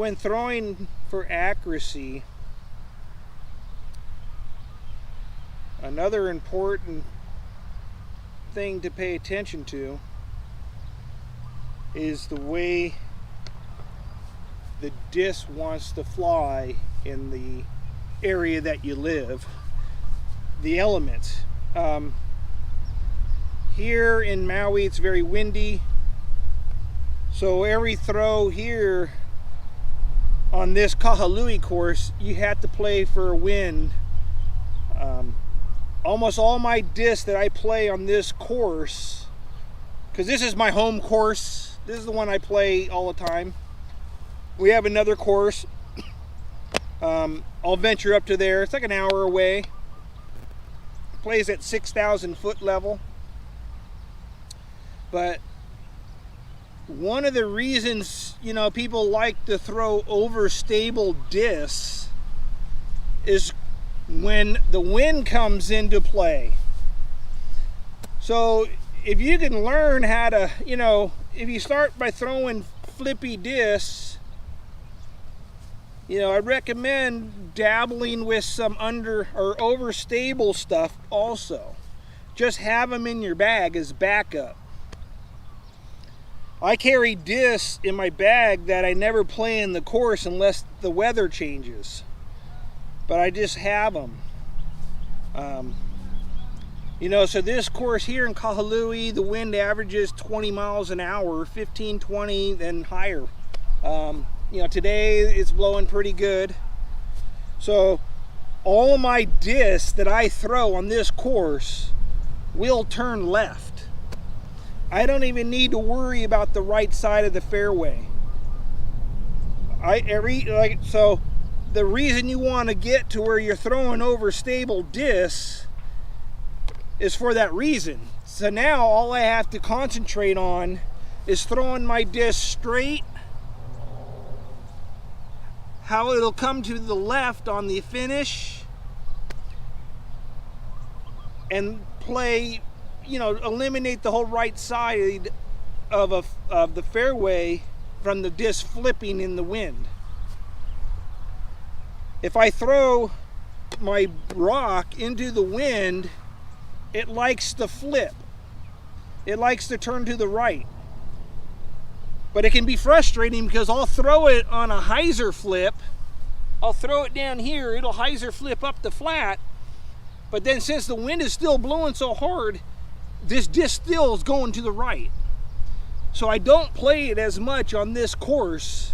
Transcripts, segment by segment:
when throwing for accuracy, another important thing to pay attention to is the way the disc wants to fly in the area that you live. The elements. Here in Maui it's very windy, so every throw here on this Kahului course you have to play for a wind. Almost all my discs that I play on this course, because this is my home course, this is the one I play all the time. We have another course, I'll venture up to there, it's like an hour away. It plays at 6,000 foot level. But one of the reasons, you know, people like to throw overstable discs is when the wind comes into play. So if you can learn how to, you know, if you start by throwing flippy discs, you know, I recommend dabbling with some under or overstable stuff also. Just have them in your bag as backup. I carry discs in my bag that I never play in the course unless the weather changes. But I just have them. You know, so this course here in Kahului, the wind averages 20 miles an hour, 15, 20, and higher. You know, today it's blowing pretty good. So all of my discs that I throw on this course will turn left. I don't even need to worry about the right side of the fairway. So the reason you want to get to where you're throwing overstable discs is for that reason. So now all I have to concentrate on is throwing my disc straight, how it'll come to the left on the finish, and play, you know, eliminate the whole right side of the fairway from the disc flipping in the wind. If I throw my rock into the wind, it likes to flip. It likes to turn to the right. But it can be frustrating because I'll throw it on a Hyzer flip. I'll throw it down here, it'll Hyzer flip up the flat. But then since the wind is still blowing so hard, this disc still is going to the right. So I don't play it as much on this course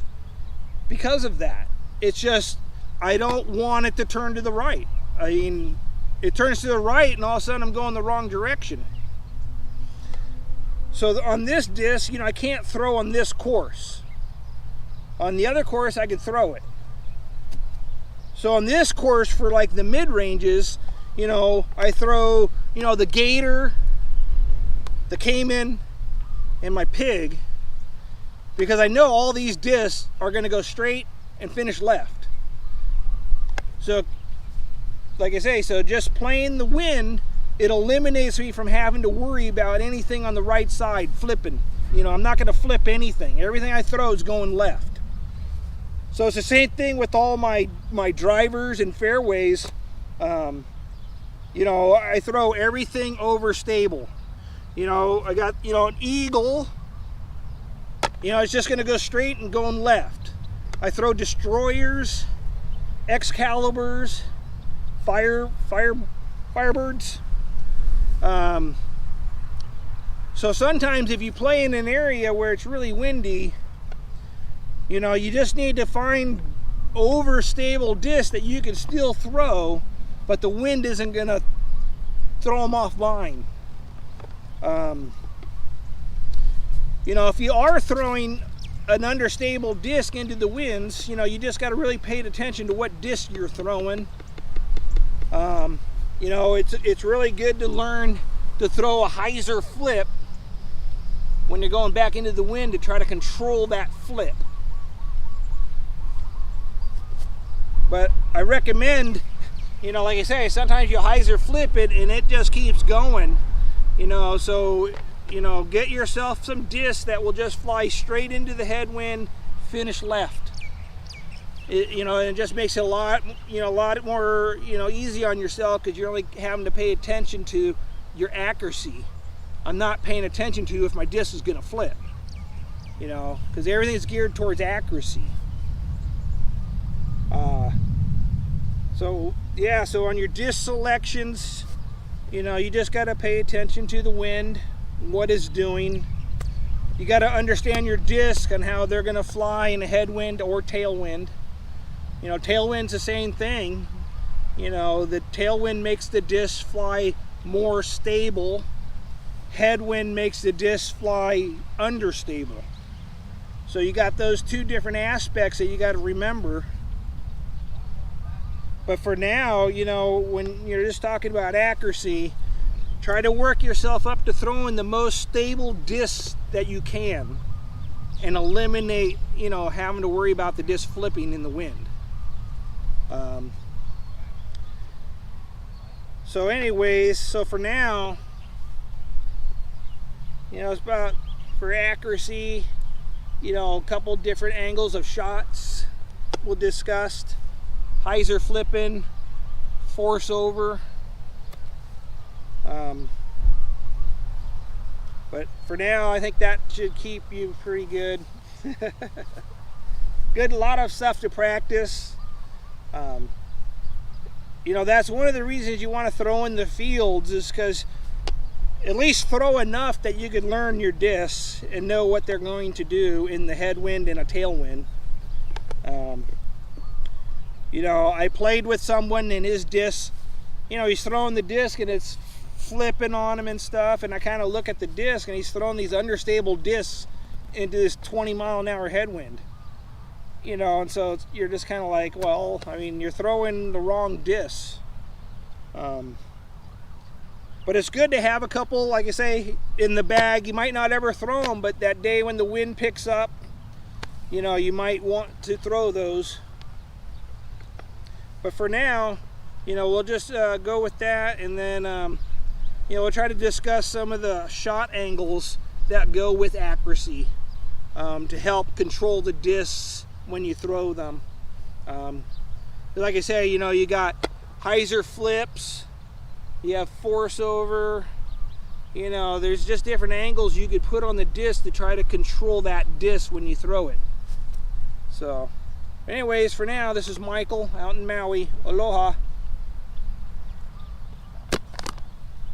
because of that. It's just, I don't want it to turn to the right. I mean, it turns to the right and all of a sudden I'm going the wrong direction. So on this disc, you know, I can't throw on this course. On the other course, I can throw it. So on this course, for like the mid-ranges, you know, I throw, you know, the gator, the caiman, and my pig, because I know all these discs are going to go straight and finish left. So, like I say, so just playing the wind, it eliminates me from having to worry about anything on the right side flipping. You know, I'm not going to flip anything. Everything I throw is going left. So it's the same thing with all my drivers and fairways. You know, I throw everything overstable. You know, I got, you know, an eagle, you know, it's just going to go straight and going left. I throw destroyers, Excaliburs, Firebirds. So sometimes if you play in an area where it's really windy, you know, you just need to find overstable discs that you can still throw, but the wind isn't going to throw them off line. You know, if you are throwing an understable disc into the winds, you know, you just got to really pay attention to what disc you're throwing. You know, it's really good to learn to throw a Hyzer flip when you're going back into the wind to try to control that flip. But I recommend, you know, like I say, sometimes you Hyzer flip it and it just keeps going, you know, so, you know, get yourself some discs that will just fly straight into the headwind, finish left. You know, and it just makes it a lot, a lot more, easy on yourself, because you're only having to pay attention to your accuracy. I'm not paying attention to if my disc is going to flip, because everything's geared towards accuracy. So yeah, so on your disc selections, you just got to pay attention to the wind, what it's doing. You got to understand your disc and how they're going to fly in a headwind or tailwind. Tailwind's the same thing. The tailwind makes the disc fly more stable. Headwind makes the disc fly understable. So you got those two different aspects that you got to remember. But for now, when you're just talking about accuracy, try to work yourself up to throwing the most stable disc that you can, and eliminate, having to worry about the disc flipping in the wind. So anyways, so for now, it's about, for accuracy, a couple different angles of shots we'll discuss. Hyzer flipping, force over. But for now, I think that should keep you pretty good. Good, a lot of stuff to practice. That's one of the reasons you want to throw in the fields, is because at least throw enough that you can learn your discs and know what they're going to do in the headwind and a tailwind. I played with someone and his disc, he's throwing the disc and it's flipping on him and stuff, and I kind of look at the disc and he's throwing these understable discs into this 20-mile-an-hour headwind. And so you're just kind of like, well, I mean, you're throwing the wrong disc. But it's good to have a couple, like I say, in the bag. You might not ever throw them, but that day when the wind picks up, you might want to throw those. But for now, we'll just go with that, and then we'll try to discuss some of the shot angles that go with accuracy, to help control the discs when you throw them. Like I say, you got Hyzer flips, you have force over, there's just different angles you could put on the disc to try to control that disc when you throw it. So anyways, for now, this is Michael out in Maui. Aloha.